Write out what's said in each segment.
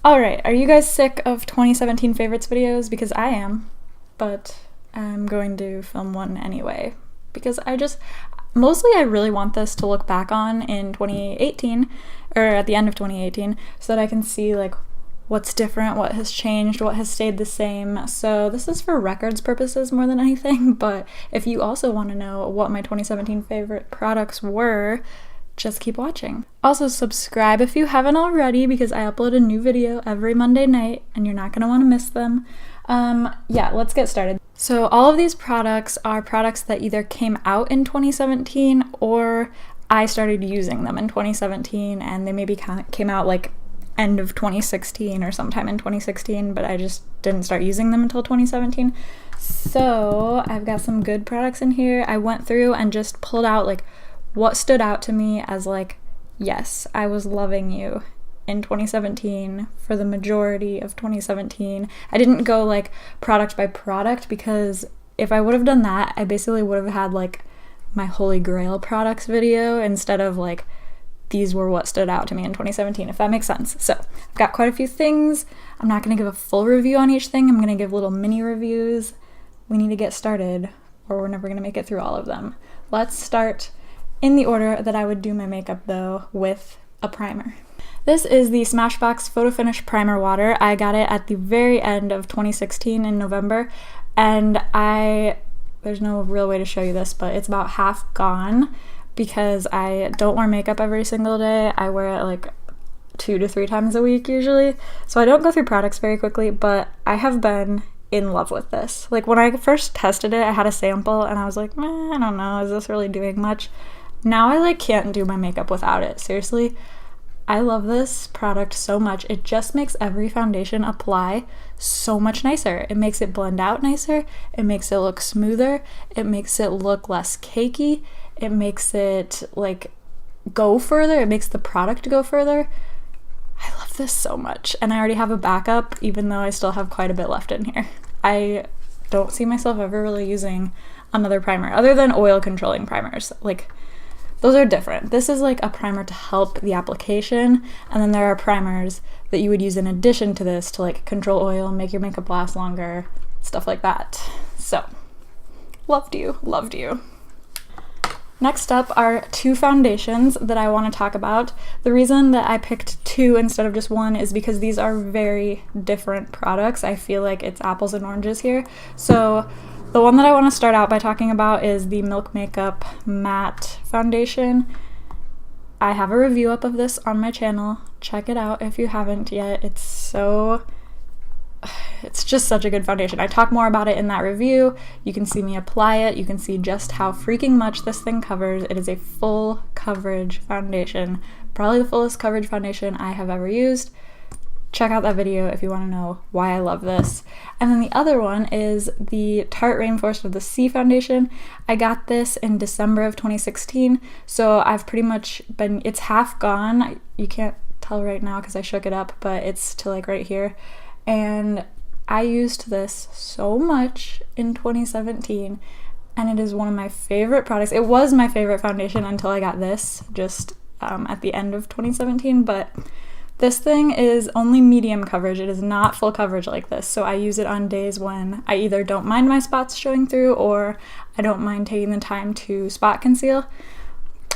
Alright, are you guys sick of 2017 favorites videos? Because I am, but I'm going to film one anyway. Because mostly I really want this to look back on in 2018, or at the end of 2018, so that I can see like what's different, what has changed, what has stayed the same. So this is for records purposes more than anything, but if you also want to know what my 2017 favorite products were, just keep watching. Also subscribe if you haven't already, because I upload a new video every Monday night and you're not going to want to miss them. Yeah, let's get started. So all of these products are products that either came out in 2017 or I started using them in 2017, and they maybe came out like end of 2016 or sometime in 2016, but I just didn't start using them until 2017. So I've got some good products in here. I went through and just pulled out like what stood out to me as like, yes, I was loving you in 2017 for the majority of 2017. I didn't go like product by product, because if I would have done that, I basically would have had like my Holy Grail products video instead of like these were what stood out to me in 2017, if that makes sense. So I've got quite a few things. I'm not going to give a full review on each thing. I'm going to give little mini reviews. We need to get started or we're never going to make it through all of them. Let's start in the order that I would do my makeup though, with a primer. This is the Smashbox Photo Finish Primer Water. I got it at the very end of 2016 in November, and there's no real way to show you this, but it's about half gone because I don't wear makeup every single day. I wear it like 2 to 3 times a week usually, so I don't go through products very quickly, but I have been in love with this. Like when I first tested it, I had a sample and I was like, I don't know, is this really doing much? Now I like can't do my makeup without it. Seriously, I love this product so much. It just makes every foundation apply so much nicer. It makes it blend out nicer. It makes it look smoother. It makes it look less cakey. It makes it like go further. It makes the product go further. I love this so much. And I already have a backup, even though I still have quite a bit left in here. I don't see myself ever really using another primer other than oil controlling primers. Like, those are different. This is like a primer to help the application, and then there are primers that you would use in addition to this to like control oil, make your makeup last longer, stuff like that. So, loved you. Next up are 2 foundations that I want to talk about. The reason that I picked 2 instead of just 1 is because these are very different products. I feel like it's apples and oranges here. So the one that I want to start out by talking about is the Milk Makeup Matte Foundation. I have a review up of this on my channel. Check it out if you haven't yet. It's just such a good foundation. I talk more about it in that review. You can see me apply it. You can see just how freaking much this thing covers. It is a full coverage foundation. Probably the fullest coverage foundation I have ever used. Check out that video if you want to know why I love this. And then the other one is the Tarte Rainforest of the Sea foundation. I got this in December of 2016, so I've pretty much it's half gone. You can't tell right now because I shook it up, but it's to like right here. And I used this so much in 2017, and it is one of my favorite products. It was my favorite foundation until I got this just at the end of 2017, but this thing is only medium coverage. It is not full coverage like this, so I use it on days when I either don't mind my spots showing through, or I don't mind taking the time to spot conceal,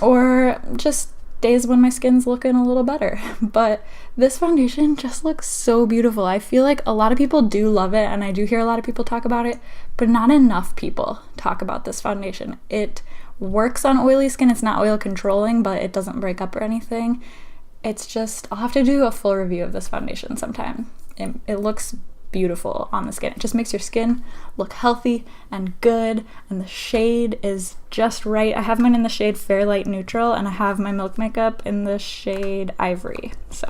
or just days when my skin's looking a little better. But this foundation just looks so beautiful. I feel like a lot of people do love it, and I do hear a lot of people talk about it, but not enough people talk about this foundation. It works on oily skin. It's not oil controlling, but it doesn't break up or anything. It's just, I'll have to do a full review of this foundation sometime. It looks beautiful on the skin. It just makes your skin look healthy and good, and the shade is just right. I have mine in the shade Fair Light Neutral, and I have my Milk Makeup in the shade Ivory. So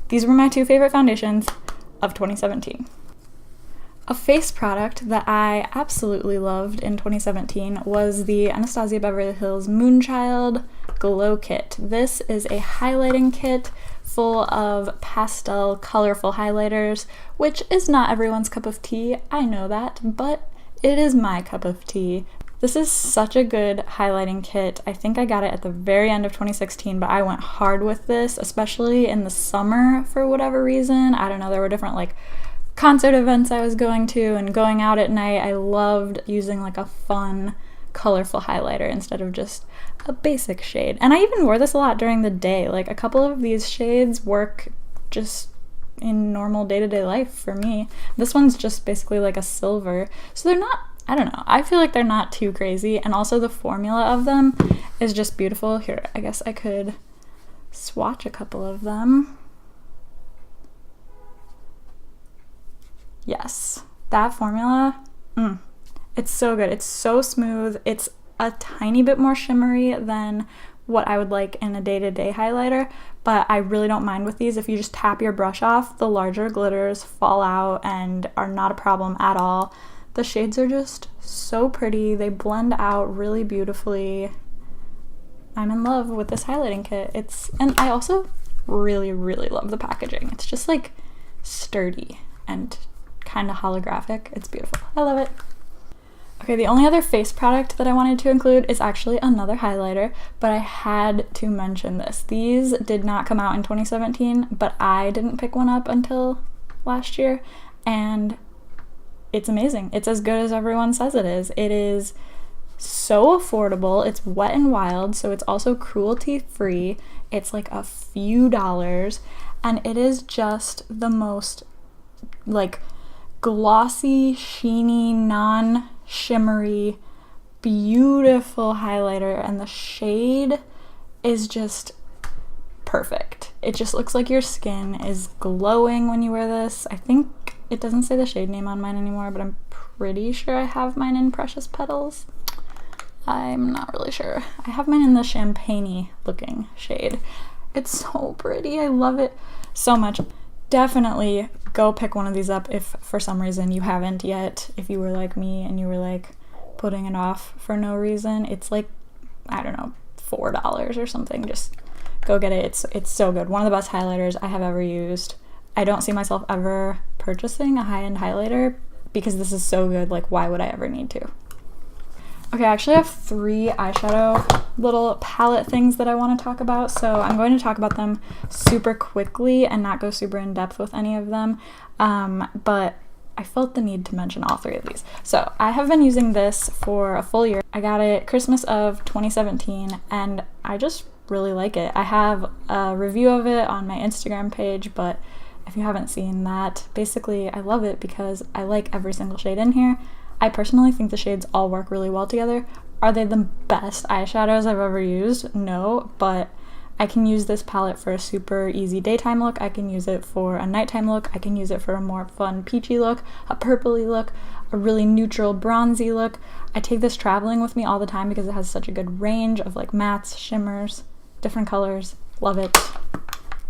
these were my 2 favorite foundations of 2017. A face product that I absolutely loved in 2017 was the Anastasia Beverly Hills Moonchild Glow Kit. This is a highlighting kit full of pastel, colorful highlighters, which is not everyone's cup of tea. I know that, but it is my cup of tea. This is such a good highlighting kit. I think I got it at the very end of 2016, but I went hard with this, especially in the summer for whatever reason. I don't know, there were different like concert events I was going to and going out at night. I loved using like a fun, colorful highlighter instead of just a basic shade. And I even wore this a lot during the day. Like a couple of these shades work just in normal day-to-day life for me. This one's just basically like a silver. So they're not, I don't know, I feel like they're not too crazy, and also the formula of them is just beautiful. Here, I guess I could swatch a couple of them. Yes, that formula, it's so good. It's so smooth. It's a tiny bit more shimmery than what I would like in a day-to-day highlighter, but I really don't mind with these. If you just tap your brush off, the larger glitters fall out and are not a problem at all. The shades are just so pretty. They blend out really beautifully. I'm in love with this highlighting kit. And I also really, really love the packaging. It's just like sturdy and kind of holographic. It's beautiful. I love it. Okay, the only other face product that I wanted to include is actually another highlighter, but I had to mention this. These did not come out in 2017, but I didn't pick one up until last year, and it's amazing. It's as good as everyone says it is. It is so affordable. It's Wet n Wild, so it's also cruelty-free. It's like a few dollars, and it is just the most like glossy, sheeny, non-shimmery, beautiful highlighter, and the shade is just perfect. It just looks like your skin is glowing when you wear this. I think it doesn't say the shade name on mine anymore, but I'm pretty sure I have mine in Precious Petals. I'm not really sure. I have mine in the champagne-y looking shade. It's so pretty. I love it so much. Definitely go pick one of these up if for some reason you haven't yet. If you were like me and you were like putting it off for no reason, it's like, I don't know, $4 or something. Just go get it. It's so good. One of the best highlighters I have ever used. I don't see myself ever purchasing a high-end highlighter because this is so good. Like, why would I ever need to? Okay, I actually have 3 eyeshadow little palette things that I want to talk about, so I'm going to talk about them super quickly and not go super in depth with any of them, but I felt the need to mention all 3 of these. So I have been using this for a full year. I got it Christmas of 2017, and I just really like it. I have a review of it on my Instagram page, but if you haven't seen that, basically I love it because I like every single shade in here. I personally think the shades all work really well together. Are they the best eyeshadows I've ever used? No, but I can use this palette for a super easy daytime look. I can use it for a nighttime look. I can use it for a more fun peachy look, a purpley look, a really neutral bronzy look. I take this traveling with me all the time because it has such a good range of like mattes, shimmers, different colors. Love it.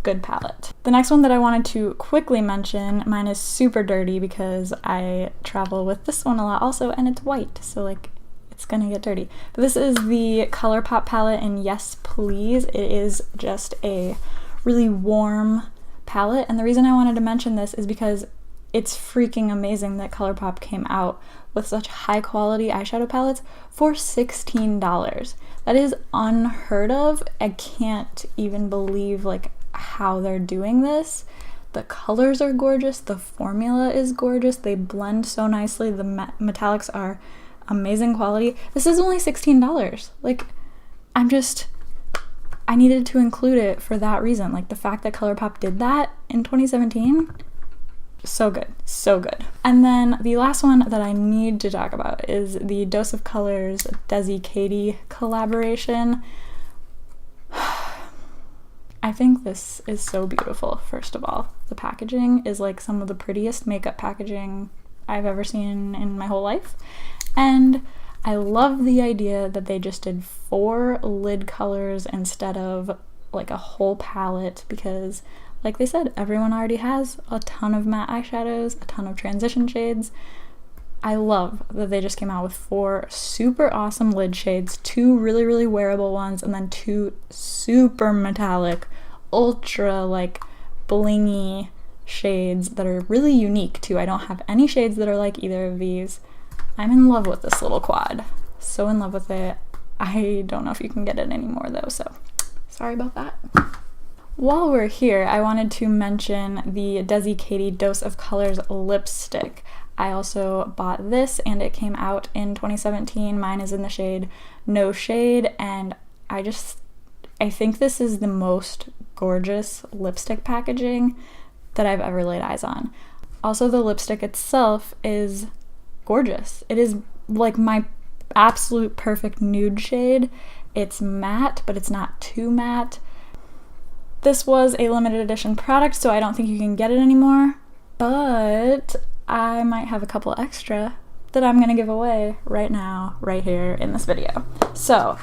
Good palette. The next one that I wanted to quickly mention, mine is super dirty because I travel with this one a lot also, and it's white, so like it's gonna get dirty. But this is the Colourpop palette in Yes Please. It is just a really warm palette, and the reason I wanted to mention this is because it's freaking amazing that Colourpop came out with such high quality eyeshadow palettes for $16. That is unheard of. I can't even believe like how they're doing this. The colors are gorgeous, the formula is gorgeous, they blend so nicely, the metallics are amazing quality. This is only $16. Like, I needed to include it for that reason. Like, the fact that Colourpop did that in 2017, so good, so good. And then the last one that I need to talk about is the Dose of Colors DesiXKaty collaboration. I think this is so beautiful, first of all. The packaging is like some of the prettiest makeup packaging I've ever seen in my whole life. And I love the idea that they just did 4 lid colors instead of like a whole palette because, like they said, everyone already has a ton of matte eyeshadows, a ton of transition shades. I love that they just came out with 4 super awesome lid shades, 2 really, really wearable ones, and then 2 super metallic, ultra like blingy shades that are really unique too. I don't have any shades that are like either of these. I'm in love with this little quad. So in love with it. I don't know if you can get it anymore though, so sorry about that. While we're here, I wanted to mention the DesiXKaty Dose of Colors lipstick. I also bought this and it came out in 2017. Mine is in the shade No Shade, and I think this is the most gorgeous lipstick packaging that I've ever laid eyes on. Also, the lipstick itself is gorgeous. It is like my absolute perfect nude shade. It's matte, but it's not too matte. This was a limited edition product, so I don't think you can get it anymore, but I might have a couple extra that I'm gonna give away right now, right here in this video. So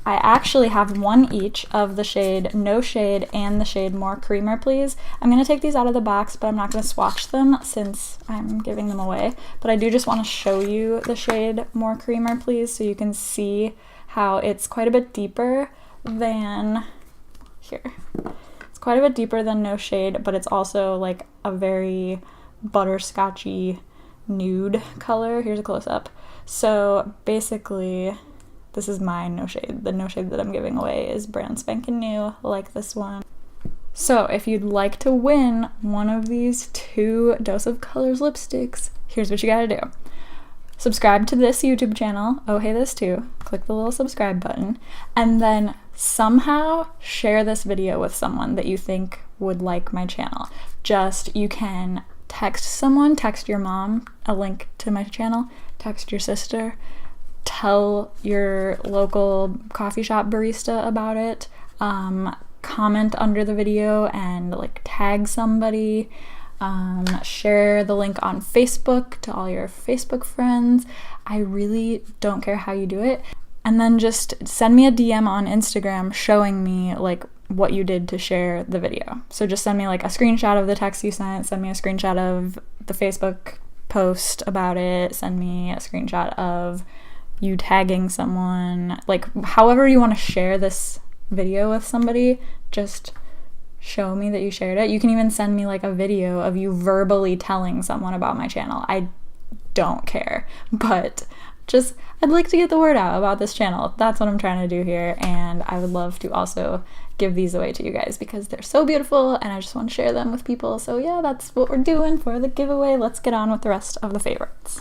I actually have one each of the shade No Shade and the shade More Creamer Please. I'm gonna take these out of the box, but I'm not gonna swatch them since I'm giving them away. But I do just wanna show you the shade More Creamer Please so you can see how it's quite a bit deeper than, here. It's quite a bit deeper than No Shade, but it's also like a very butterscotchy nude color. Here's a close-up. So basically, this is my No Shade. The No Shade that I'm giving away is brand spanking new, like this one. So if you'd like to win one of these 2 Dose of Colors lipsticks, here's what you gotta do. Subscribe to this YouTube channel, oh hey this too, click the little subscribe button, and then somehow share this video with someone that you think would like my channel. You can text someone, text your mom a link to my channel, text your sister, tell your local coffee shop barista about it, comment under the video and like tag somebody, share the link on Facebook to all your Facebook friends. I really don't care how you do it. And then just send me a DM on Instagram showing me like what you did to share the video. So just send me like a screenshot of the text you sent, send me a screenshot of the Facebook post about it, send me a screenshot of you tagging someone, like however you want to share this video with somebody, just show me that you shared it. You can even send me like a video of you verbally telling someone about my channel. I don't care, but just I'd like to get the word out about this channel. That's what I'm trying to do here, and I would love to also give these away to you guys because they're so beautiful and I just want to share them with people. So yeah, that's what we're doing for the giveaway. Let's get on with the rest of the favorites.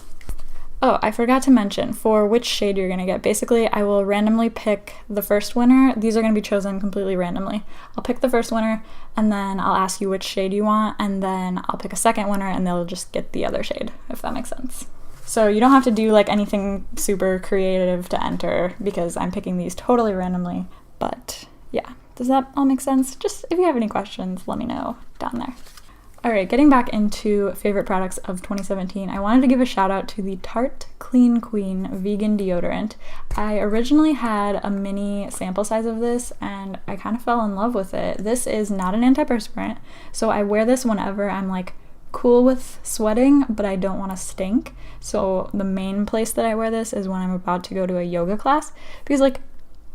Oh, I forgot to mention for which shade you're gonna get. Basically, I will randomly pick the first winner. These are gonna be chosen completely randomly. I'll pick the first winner and then I'll ask you which shade you want, and then I'll pick a second winner and they'll just get the other shade, if that makes sense. So you don't have to do like anything super creative to enter because I'm picking these totally randomly, but yeah. Does that all make sense? Just if you have any questions, let me know down there. Alright, getting back into favorite products of 2017, I wanted to give a shout out to the Tarte Clean Queen Vegan Deodorant. I originally had a mini sample size of this and I kind of fell in love with it. This is not an antiperspirant, so I wear this whenever I'm like cool with sweating, but I don't want to stink. So the main place that I wear this is when I'm about to go to a yoga class because like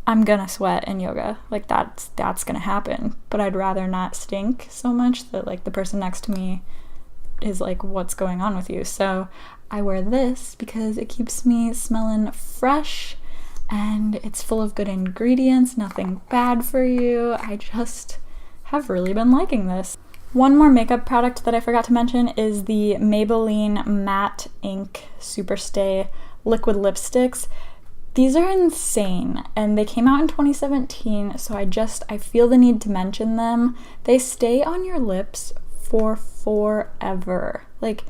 I'm gonna sweat in yoga, like that's gonna happen, but I'd rather not stink so much that like the person next to me is like, what's going on with you? So I wear this because it keeps me smelling fresh and it's full of good ingredients, nothing bad for you. I just have really been liking this. One more makeup product that I forgot to mention is the Maybelline Matte Ink Superstay Liquid Lipsticks. These are insane, and they came out in 2017, so I feel the need to mention them. They stay on your lips for forever. Like,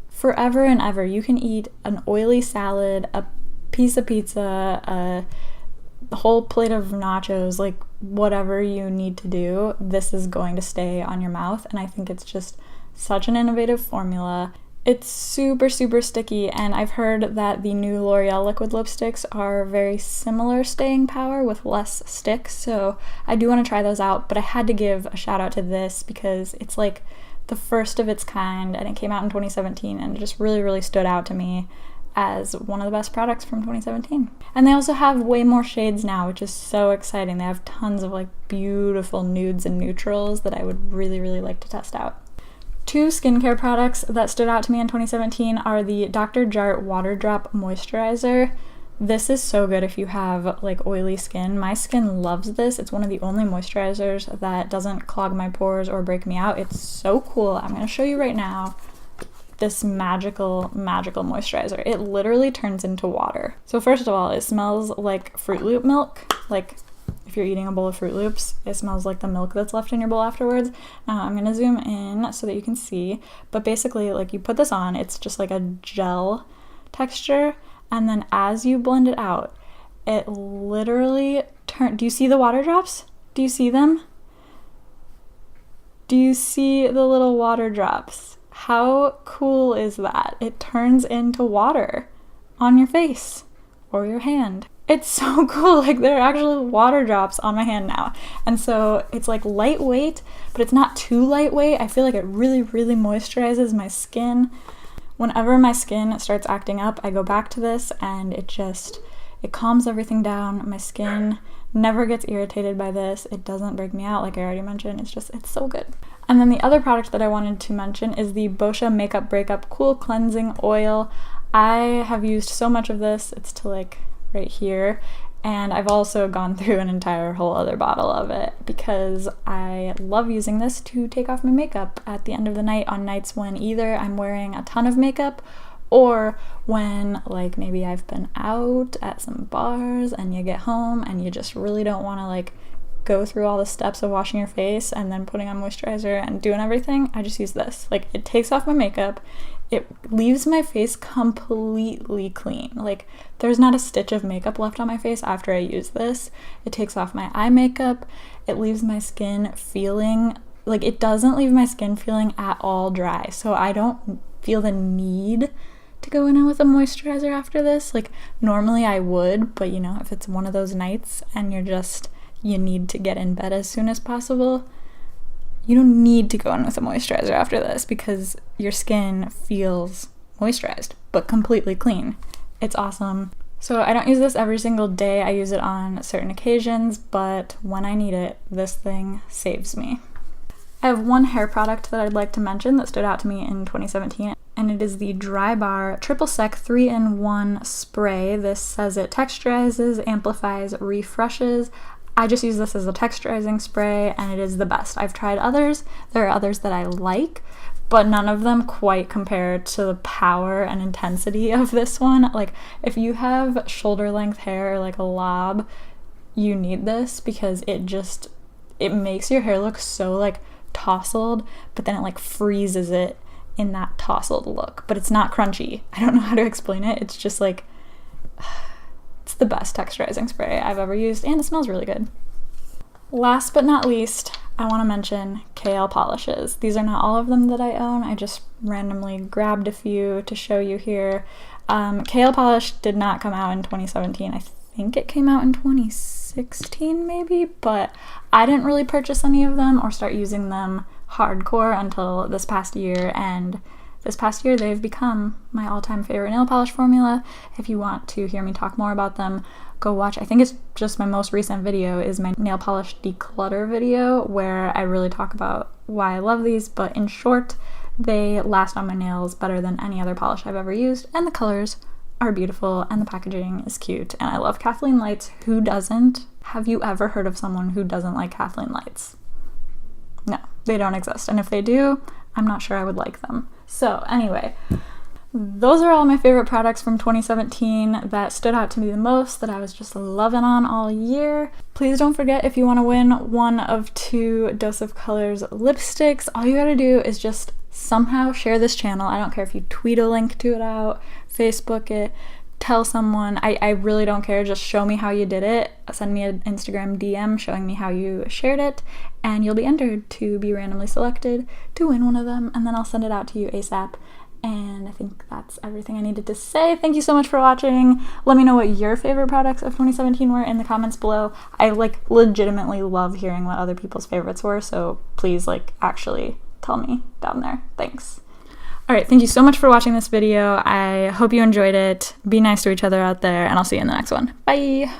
forever and ever. You can eat an oily salad, a piece of pizza, a whole plate of nachos, like, whatever you need to do, this is going to stay on your mouth, and I think it's just such an innovative formula. It's super, super sticky, and I've heard that the new L'Oreal liquid lipsticks are very similar staying power with less stick, so I do want to try those out, but I had to give a shout out to this because it's like the first of its kind, and it came out in 2017, and it just really, really stood out to me as one of the best products from 2017. And they also have way more shades now, which is so exciting. They have tons of like beautiful nudes and neutrals that I would really, really like to test out. Two skincare products that stood out to me in 2017 are the Dr. Jart Water Drop Moisturizer. This is so good if you have like oily skin. My skin loves this. It's one of the only moisturizers that doesn't clog my pores or break me out. It's so cool. I'm gonna show you right now this magical moisturizer. It literally turns into water. So first of all, it smells like Fruit Loop milk. Like if you're eating a bowl of Fruit Loops, it smells like the milk that's left in your bowl afterwards. Now I'm gonna zoom in so that you can see, but basically like you put this on, it's just like a gel texture, and then as you blend it out, it literally do you see the water drops? Do you see them? Do you see the little water drops? How cool is that? It turns into water on your face or your hand. It's so cool. Like there are actually water drops on my hand now. And so it's like lightweight, but it's not too lightweight. I feel like it really moisturizes my skin. Whenever my skin starts acting up, I go back to this and it calms everything down. My skin never gets irritated by this. It doesn't break me out like I already mentioned. It's so good. And then the other product that I wanted to mention is the Boscia Makeup Breakup Cool Cleansing Oil. I have used so much of this. It's to like right here. And I've also gone through an entire whole other bottle of it because I love using this to take off my makeup at the end of the night on nights when either I'm wearing a ton of makeup or when like maybe I've been out at some bars and you get home and you just really don't want to like go through all the steps of washing your face and then putting on moisturizer and doing everything. I just use this. Like it takes off my makeup. It leaves my face completely clean. Like there's not a stitch of makeup left on my face after I use this. It takes off my eye makeup. It leaves my skin feeling like it doesn't leave my skin feeling at all dry. So I don't feel the need to go in with a moisturizer after this. Like normally I would, but you know, if it's one of those nights and you need to get in bed as soon as possible, you don't need to go in with a moisturizer after this because your skin feels moisturized but completely clean. It's awesome. So I don't use this every single day. I use it on certain occasions, but when I need it, this thing saves me. I have one hair product that I'd like to mention that stood out to me in 2017, and it is the Drybar Triple Sec 3-in-1 spray. This says it texturizes, amplifies, refreshes. I just use this as a texturizing spray and it is the best. I've tried others. There are others that I like, but none of them quite compare to the power and intensity of this one. Like if you have shoulder length hair or like a lob, you need this because it makes your hair look so like tousled, but then it like freezes it in that tousled look. But it's not crunchy. I don't know how to explain it. It's just like it's the best texturizing spray I've ever used, and it smells really good. Last but not least, I want to mention KL polishes. These are not all of them that I own. I just randomly grabbed a few to show you here. KL polish did not come out in 2017. I think it came out in 2016 maybe, but I didn't really purchase any of them or start using them hardcore until this past year, and this past year, they've become my all-time favorite nail polish formula. If you want to hear me talk more about them, go watch, I think it's just my most recent video, is my nail polish declutter video, where I really talk about why I love these, but in short, they last on my nails better than any other polish I've ever used, and the colors are beautiful, and the packaging is cute, and I love Kathleen Lights. Who doesn't? Have you ever heard of someone who doesn't like Kathleen Lights? No, they don't exist, and if they do, I'm not sure I would like them. So anyway, those are all my favorite products from 2017 that stood out to me the most, that I was just loving on all year. Please don't forget, if you want to win one of 2 Dose of Colors lipsticks, all you gotta do is just somehow share this channel. I don't care if you tweet a link to it out, Facebook it, tell someone. I really don't care. Just show me how you did it. Send me an Instagram DM showing me how you shared it, and you'll be entered to be randomly selected to win one of them, and then I'll send it out to you ASAP. And I think that's everything I needed to say. Thank you so much for watching. Let me know what your favorite products of 2017 were in the comments below. I like legitimately love hearing what other people's favorites were, so please like actually tell me down there. Thanks. Alright, thank you so much for watching this video. I hope you enjoyed it. Be nice to each other out there, and I'll see you in the next one. Bye!